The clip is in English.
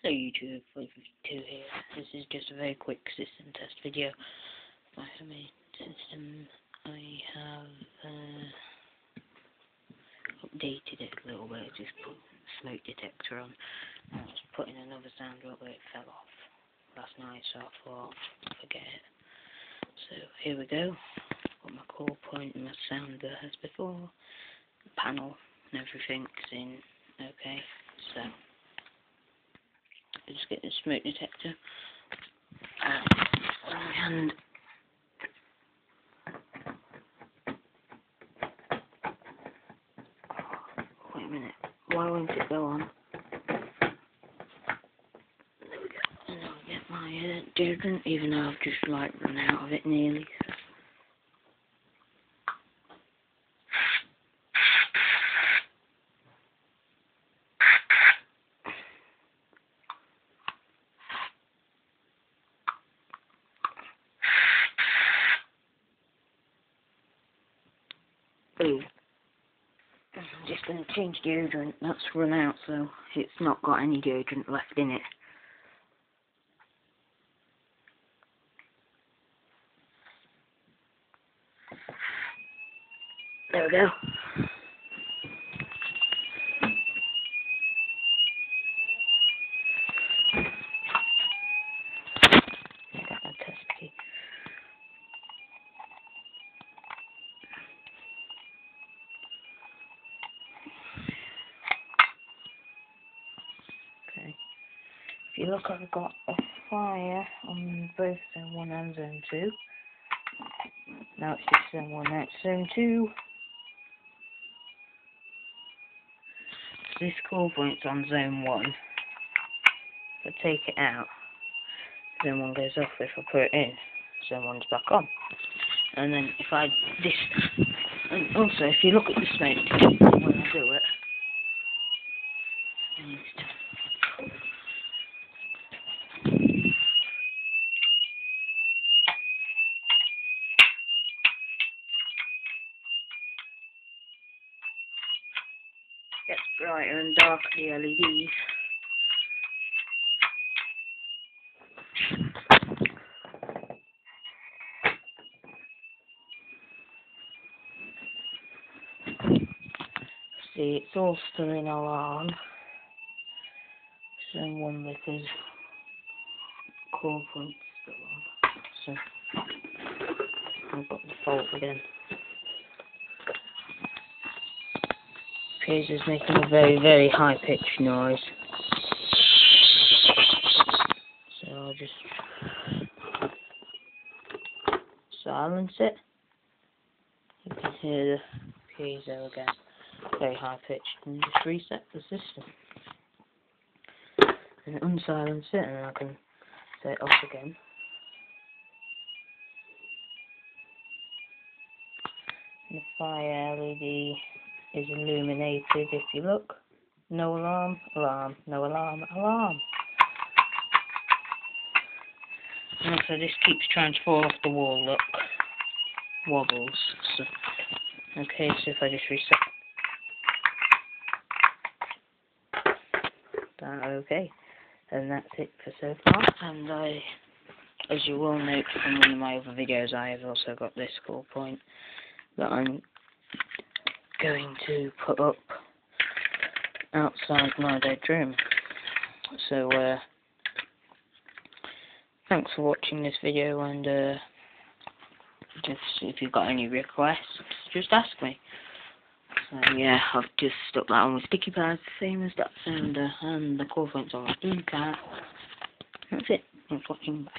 Hello YouTube, 452 here. This is just a very quick system test video. My homemade system, I have updated it a little bit, just put smoke detector on. I was putting another sounder up where it fell off last night, so I thought, forget it. So here we go. Got my core point and my sounder as before. The panel and everything's in okay, so I just get the smoke detector and wait a minute, why won't it go on? There we go. And I'll get my deodorant, even though I've just like run out of it nearly. I'm just going to change deodorant. That's run out, so it's not got any deodorant left in it. There we go. I got my test key. Okay. If you look, I've got a fire on both zone 1 and zone 2. Now it's just zone 1, now it's zone 2. This core point's on zone 1. If I take it out, zone 1 goes off. If I put it in, zone 1's back on. And then if I and also if you look at the smoke when I do it, gets brighter and darker, the LEDs. See, it's all still in alarm. Zone 1 because core point's still on. So I've got the fault again. Appears it's making a very, very high pitched noise. So I'll just silence it. You can hear the piezo again. Very high pitched, and just reset the system. And unsilence it, and then I can set it off again. And the fire LED is illuminated if you look. No alarm, alarm, no alarm, alarm. And also this keeps trying to fall off the wall, look. Wobbles. So, okay, so if I just reset that, okay. And that's it for so far. And as you will note from one of my other videos, I have also got this core point that I'm going to put up outside my bedroom. So thanks for watching this video, and just if you've got any requests, just ask me. So yeah, I've just stuck that on with sticky pads, same as that sounder, and the core point's on my blue car. That's it. Thanks for watching. Bye.